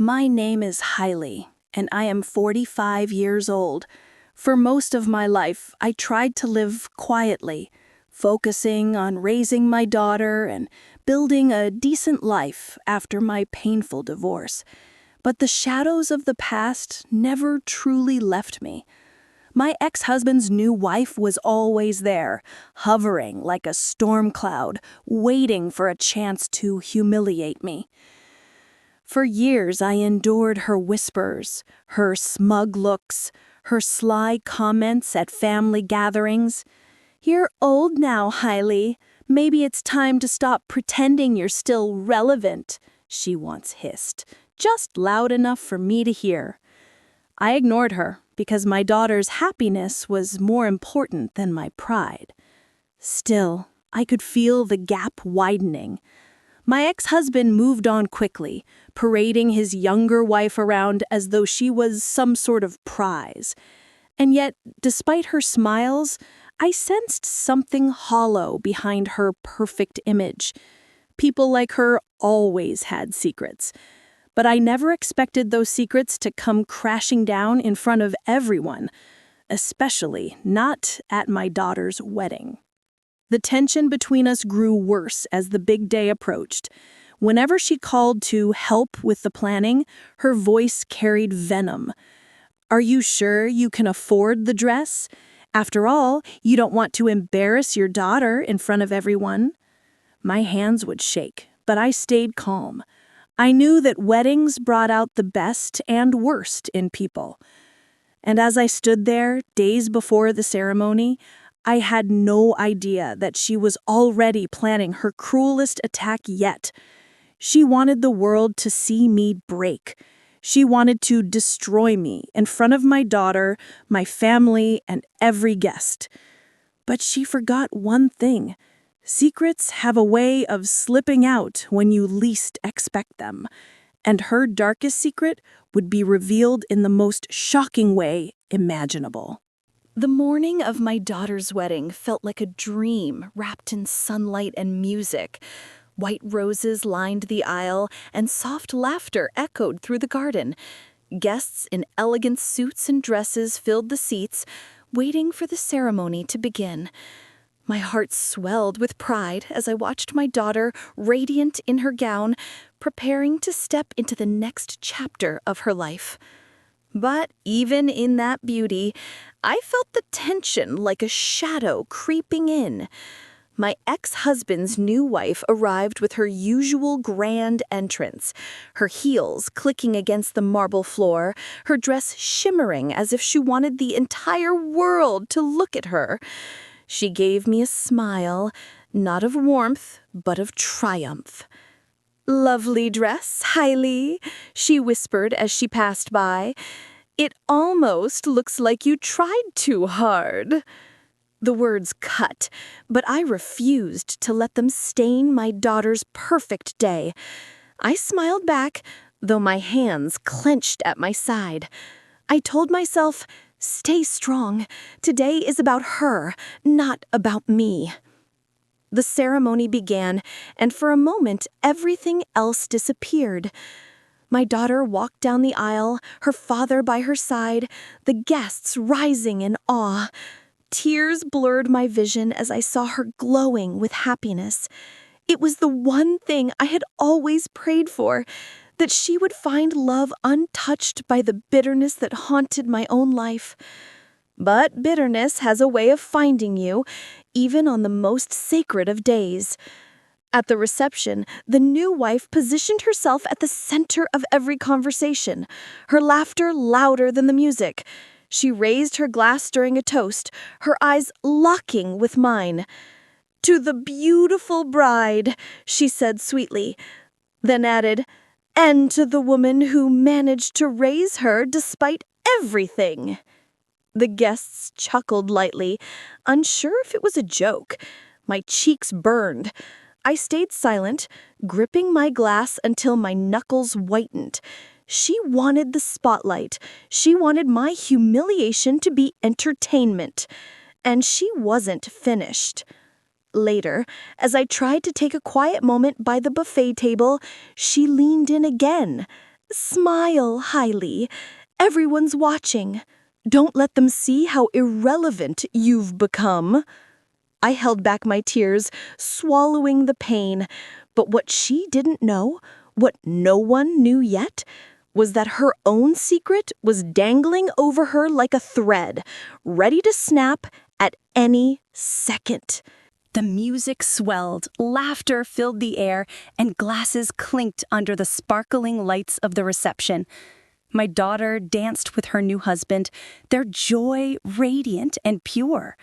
My name is Hailey, and I am 45 years old. For most of my life, I tried to live quietly, focusing on raising my daughter and building a decent life after my painful divorce. But the shadows of the past never truly left me. My ex-husband's new wife was always there, hovering like a storm cloud, waiting for a chance to humiliate me. For years I endured her whispers, her smug looks, her sly comments at family gatherings. "You're old now, Hailey. Maybe it's time to stop pretending you're still relevant," she once hissed, just loud enough for me to hear. I ignored her because my daughter's happiness was more important than my pride. Still, I could feel the gap widening. My ex-husband moved on quickly, parading his younger wife around as though she was some sort of prize. And yet, despite her smiles, I sensed something hollow behind her perfect image. People like her always had secrets. But I never expected those secrets to come crashing down in front of everyone, especially not at my daughter's wedding. The tension between us grew worse as the big day approached. Whenever she called to help with the planning, her voice carried venom. "Are you sure you can afford the dress? After all, you don't want to embarrass your daughter in front of everyone." My hands would shake, but I stayed calm. I knew that weddings brought out the best and worst in people. And as I stood there, days before the ceremony, I had no idea that she was already planning her cruelest attack yet. She wanted the world to see me break. She wanted to destroy me in front of my daughter, my family, and every guest. But she forgot one thing. Secrets have a way of slipping out when you least expect them. And her darkest secret would be revealed in the most shocking way imaginable. The morning of my daughter's wedding felt like a dream wrapped in sunlight and music. White roses lined the aisle, and soft laughter echoed through the garden. Guests in elegant suits and dresses filled the seats, waiting for the ceremony to begin. My heart swelled with pride as I watched my daughter, radiant in her gown, preparing to step into the next chapter of her life. But even in that beauty, I felt the tension like a shadow creeping in. My ex-husband's new wife arrived with her usual grand entrance, her heels clicking against the marble floor, her dress shimmering as if she wanted the entire world to look at her. She gave me a smile, not of warmth, but of triumph. "Lovely dress, Hailey," she whispered as she passed by. "It almost looks like you tried too hard." The words cut, but I refused to let them stain my daughter's perfect day. I smiled back, though my hands clenched at my side. I told myself, "Stay strong. Today is about her, not about me." The ceremony began, and for a moment, everything else disappeared. My daughter walked down the aisle, her father by her side, the guests rising in awe. Tears blurred my vision as I saw her glowing with happiness. It was the one thing I had always prayed for, that she would find love untouched by the bitterness that haunted my own life. But bitterness has a way of finding you, even on the most sacred of days. At the reception, the new wife positioned herself at the center of every conversation, her laughter louder than the music. She raised her glass during a toast, her eyes locking with mine. "To the beautiful bride," she said sweetly, then added, "and to the woman who managed to raise her despite everything." The guests chuckled lightly, unsure if it was a joke. My cheeks burned. I stayed silent, gripping my glass until my knuckles whitened. She wanted the spotlight. She wanted my humiliation to be entertainment. And she wasn't finished. Later, as I tried to take a quiet moment by the buffet table, she leaned in again, Smile, Hailey. Everyone's watching. Don't let them see how irrelevant you've become. I held back my tears, swallowing the pain. But what she didn't know, what no one knew yet, was that her own secret was dangling over her like a thread, ready to snap at any second. The music swelled, laughter filled the air, and glasses clinked under the sparkling lights of the reception. My daughter danced with her new husband, their joy radiant and pure.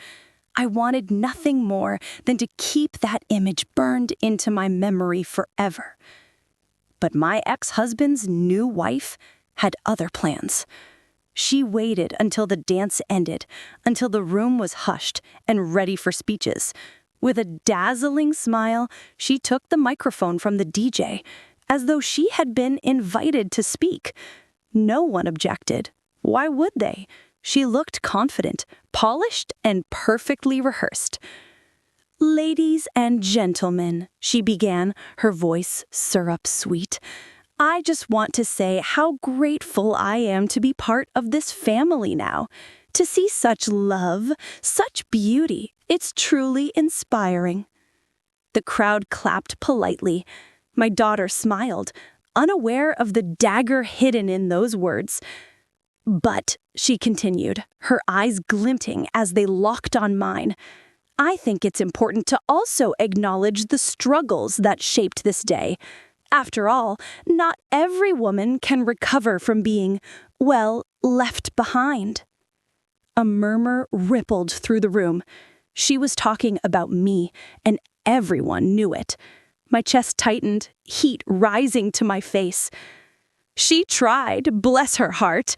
I wanted nothing more than to keep that image burned into my memory forever. But my ex-husband's new wife had other plans. She waited until the dance ended, until the room was hushed and ready for speeches. With a dazzling smile, she took the microphone from the DJ, as though she had been invited to speak. No one objected. Why would they? She looked confident, polished, and perfectly rehearsed. "Ladies and gentlemen," she began, her voice syrup-sweet, "I just want to say how grateful I am to be part of this family now. To see such love, such beauty, it's truly inspiring." The crowd clapped politely. My daughter smiled, unaware of the dagger hidden in those words. "But," she continued, her eyes glinting as they locked on mine, "I think it's important to also acknowledge the struggles that shaped this day. After all, not every woman can recover from being, well, left behind." A murmur rippled through the room. She was talking about me, and everyone knew it. My chest tightened, heat rising to my face. She tried, bless her heart.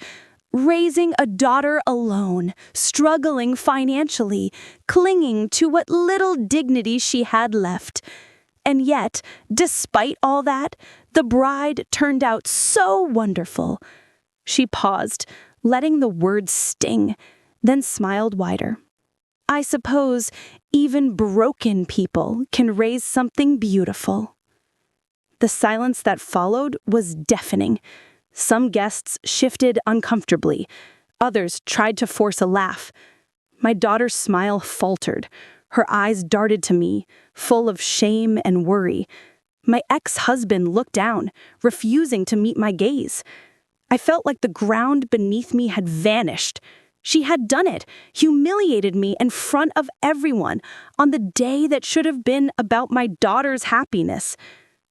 Raising a daughter alone, struggling financially, clinging to what little dignity she had left. And yet, despite all that, the bride turned out so wonderful. She paused, letting the words sting, then smiled wider. "I suppose even broken people can raise something beautiful." The silence that followed was deafening. Some guests shifted uncomfortably. Others tried to force a laugh. My daughter's smile faltered. Her eyes darted to me, full of shame and worry. My ex-husband looked down, refusing to meet my gaze. I felt like the ground beneath me had vanished. She had done it, humiliated me in front of everyone, on the day that should have been about my daughter's happiness.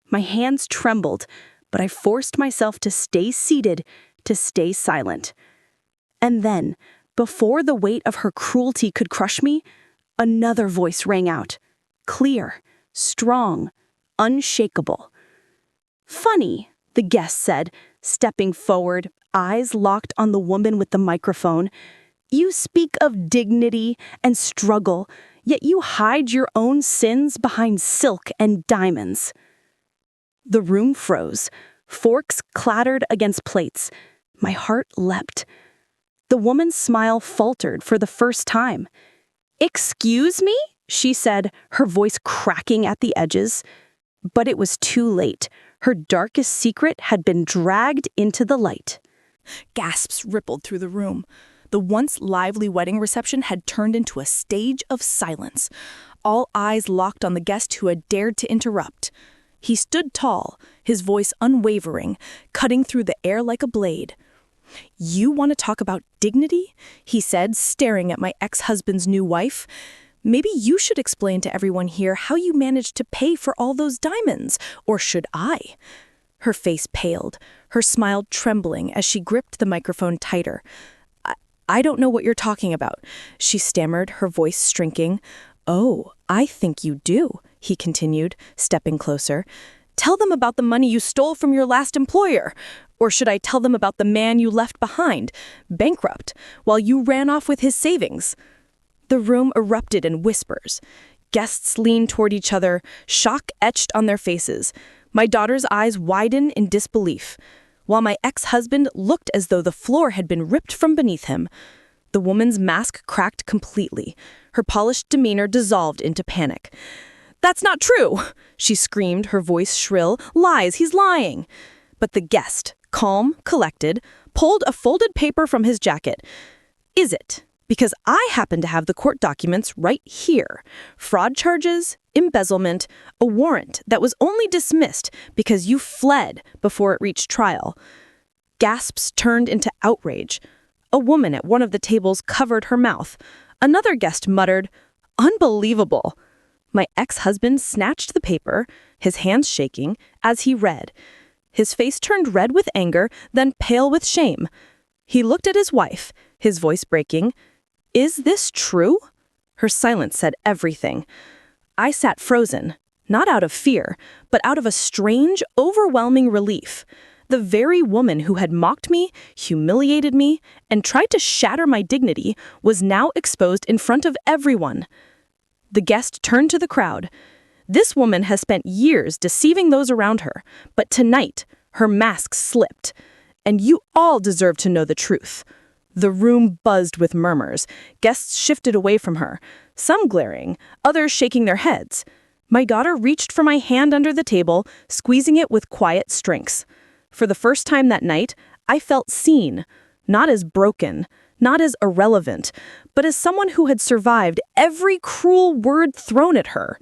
My hands trembled, but I forced myself to stay seated, to stay silent. And then, before the weight of her cruelty could crush me, another voice rang out, clear, strong, unshakable. "Funny," the guest said, stepping forward, eyes locked on the woman with the microphone. "You speak of dignity and struggle, yet you hide your own sins behind silk and diamonds." The room froze. Forks clattered against plates. My heart leapt. The woman's smile faltered for the first time. "Excuse me?" she said, her voice cracking at the edges. But it was too late. Her darkest secret had been dragged into the light. Gasps rippled through the room. The once lively wedding reception had turned into a stage of silence. All eyes locked on the guest who had dared to interrupt. He stood tall, his voice unwavering, cutting through the air like a blade. "You want to talk about dignity?" he said, staring at my ex-husband's new wife. "Maybe you should explain to everyone here how you managed to pay for all those diamonds, or should I?" Her face paled, her smile trembling as she gripped the microphone tighter. I don't know what you're talking about," she stammered, her voice shrinking. "Oh, I think you do," he continued, stepping closer. "Tell them about the money you stole from your last employer. Or should I tell them about the man you left behind, bankrupt, while you ran off with his savings?" The room erupted in whispers. Guests leaned toward each other, shock etched on their faces. My daughter's eyes widened in disbelief, while my ex-husband looked as though the floor had been ripped from beneath him. The woman's mask cracked completely. Her polished demeanor dissolved into panic. "That's not true!" she screamed, her voice shrill. "Lies! He's lying!" But the guest, calm, collected, pulled a folded paper from his jacket. Is it? Because I happen to have the court documents right here. Fraud charges, embezzlement, a warrant that was only dismissed because you fled before it reached trial. Gasps turned into outrage. A woman at one of the tables covered her mouth. Another guest muttered, "Unbelievable." My ex-husband snatched the paper, his hands shaking, as he read. His face turned red with anger, then pale with shame. He looked at his wife, his voice breaking. "Is this true?" Her silence said everything. I sat frozen, not out of fear, but out of a strange, overwhelming relief. The very woman who had mocked me, humiliated me, and tried to shatter my dignity was now exposed in front of everyone. The guest turned to the crowd. This woman has spent years deceiving those around her, but tonight, her mask slipped. And you all deserve to know the truth. The room buzzed with murmurs. Guests shifted away from her, some glaring, others shaking their heads. My daughter reached for my hand under the table, squeezing it with quiet strength. For the first time that night, I felt seen, not as broken, not as irrelevant, but as someone who had survived every cruel word thrown at her.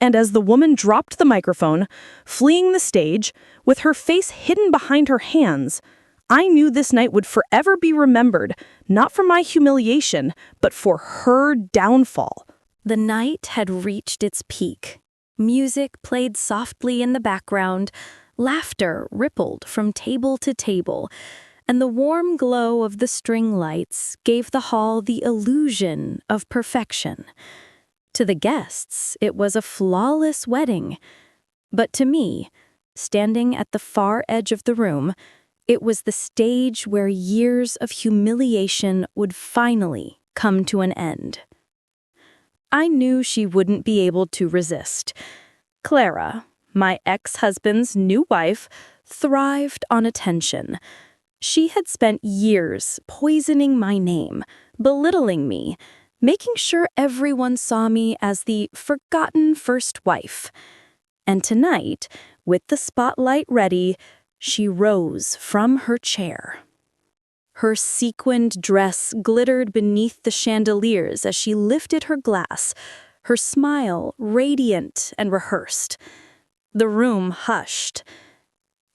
And as the woman dropped the microphone, fleeing the stage, with her face hidden behind her hands, I knew this night would forever be remembered, not for my humiliation, but for her downfall. The night had reached its peak. Music played softly in the background, laughter rippled from table to table, and the warm glow of the string lights gave the hall the illusion of perfection. To the guests, it was a flawless wedding. But to me, standing at the far edge of the room, it was the stage where years of humiliation would finally come to an end. I knew she wouldn't be able to resist. Clara, my ex-husband's new wife, thrived on attention. She had spent years poisoning my name, belittling me, making sure everyone saw me as the forgotten first wife. And tonight, with the spotlight ready, she rose from her chair. Her sequined dress glittered beneath the chandeliers as she lifted her glass, her smile radiant and rehearsed. The room hushed.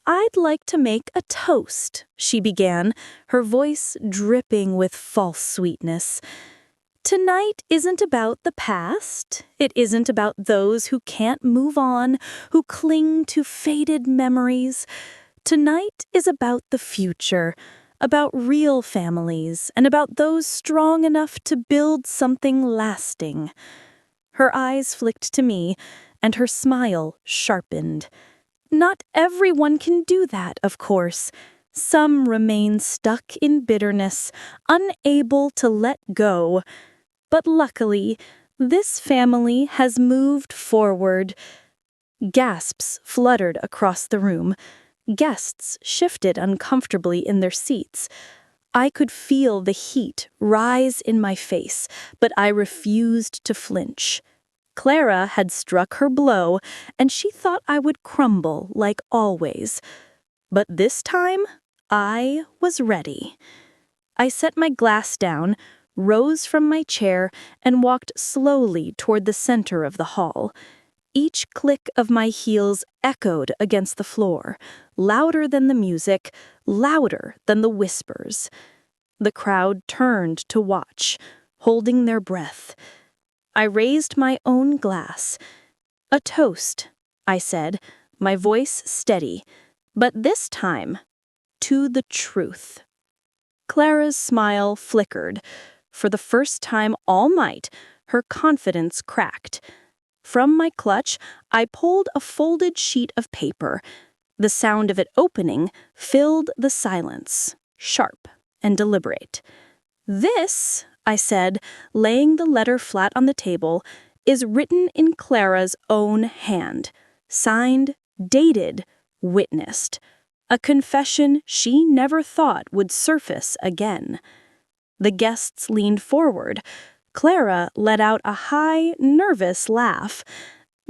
"I'd like to make a toast," she began, her voice dripping with false sweetness. "Tonight isn't about the past. It isn't about those who can't move on, who cling to faded memories. Tonight is about the future, about real families, and about those strong enough to build something lasting." Her eyes flicked to me, and her smile sharpened. Not everyone can do that, of course. Some remain stuck in bitterness, unable to let go. But luckily, this family has moved forward. Gasps fluttered across the room. Guests shifted uncomfortably in their seats. I could feel the heat rise in my face, but I refused to flinch. Clara had struck her blow, and she thought I would crumble like always. But this time, I was ready. I set my glass down, rose from my chair, and walked slowly toward the center of the hall. Each click of my heels echoed against the floor, louder than the music, louder than the whispers. The crowd turned to watch, holding their breath. I raised my own glass. "A toast," I said, my voice steady, but this time, to the truth. Clara's smile flickered. For the first time all night, her confidence cracked. From my clutch, I pulled a folded sheet of paper. The sound of it opening filled the silence, sharp and deliberate. "This," I said, laying the letter flat on the table, "is written in Clara's own hand, signed, dated, witnessed. A confession she never thought would surface again." The guests leaned forward. Clara let out a high, nervous laugh.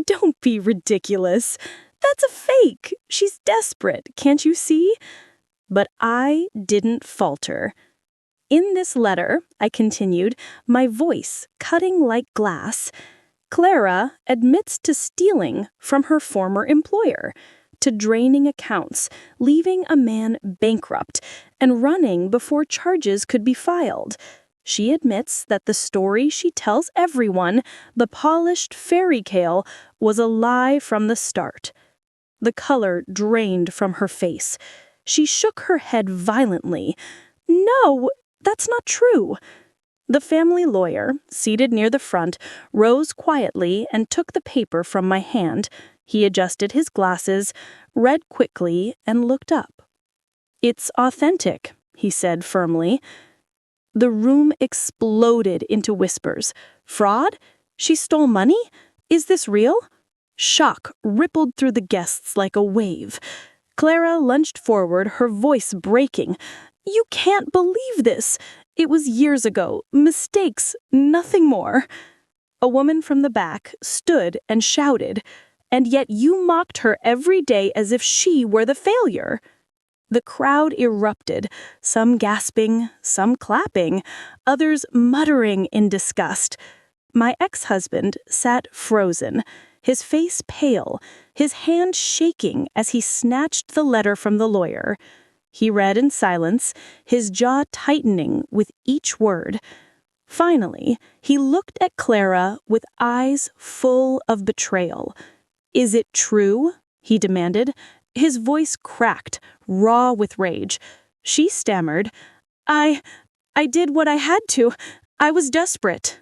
"Don't be ridiculous. That's a fake. She's desperate, can't you see?" But I didn't falter. In this letter, I continued, my voice cutting like glass, Clara admits to stealing from her former employer, to draining accounts, leaving a man bankrupt, and running before charges could be filed. She admits that the story she tells everyone, the polished fairy tale, was a lie from the start. The color drained from her face. She shook her head violently. No, that's not true. The family lawyer, seated near the front, rose quietly and took the paper from my hand. He adjusted his glasses, read quickly, and looked up. "It's authentic," he said firmly. The room exploded into whispers. Fraud? She stole money? Is this real? Shock rippled through the guests like a wave. Clara lunged forward, her voice breaking. "You can't believe this! It was years ago. Mistakes, nothing more." A woman from the back stood and shouted, "And yet you mocked her every day as if she were the failure." The crowd erupted, some gasping, some clapping, others muttering in disgust. My ex-husband sat frozen, his face pale, his hand shaking as he snatched the letter from the lawyer. He read in silence, his jaw tightening with each word. Finally, he looked at Clara with eyes full of betrayal. "Is it true?" he demanded. His voice cracked, raw with rage. She stammered, I did what I had to. I was desperate."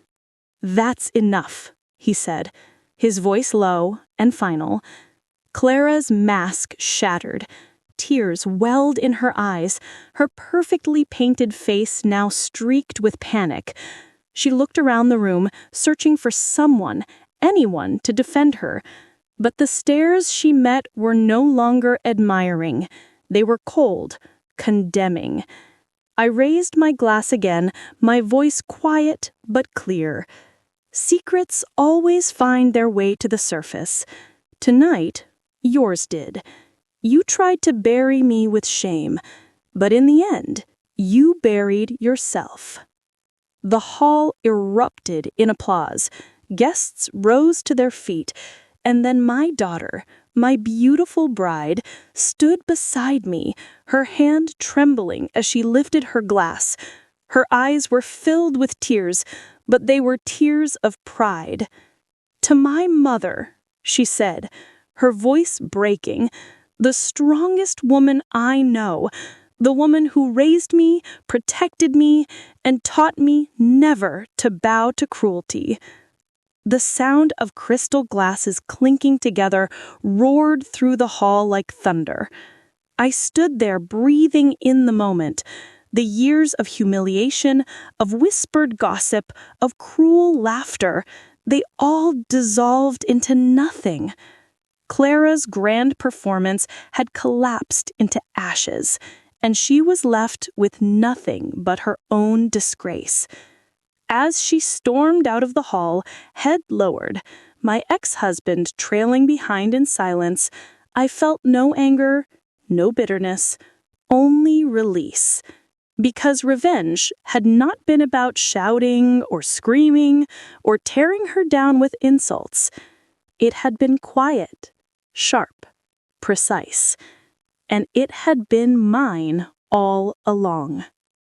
"That's enough," he said, his voice low and final. Clara's mask shattered. Tears welled in her eyes, her perfectly painted face now streaked with panic. She looked around the room, searching for someone, anyone, to defend her. But the stares she met were no longer admiring. They were cold, condemning. I raised my glass again, my voice quiet but clear. Secrets always find their way to the surface. Tonight, yours did. You tried to bury me with shame, but in the end, you buried yourself. The hall erupted in applause. Guests rose to their feet, and then my daughter, my beautiful bride, stood beside me, her hand trembling as she lifted her glass. Her eyes were filled with tears, but they were tears of pride. "To my mother," she said, her voice breaking, "the strongest woman I know, the woman who raised me, protected me, and taught me never to bow to cruelty." The sound of crystal glasses clinking together roared through the hall like thunder. I stood there breathing in the moment. The years of humiliation, of whispered gossip, of cruel laughter, they all dissolved into nothing. Clara's grand performance had collapsed into ashes, and she was left with nothing but her own disgrace. As she stormed out of the hall, head lowered, my ex-husband trailing behind in silence, I felt no anger, no bitterness, only release. Because revenge had not been about shouting or screaming or tearing her down with insults. It had been quiet, sharp, precise, and it had been mine all along.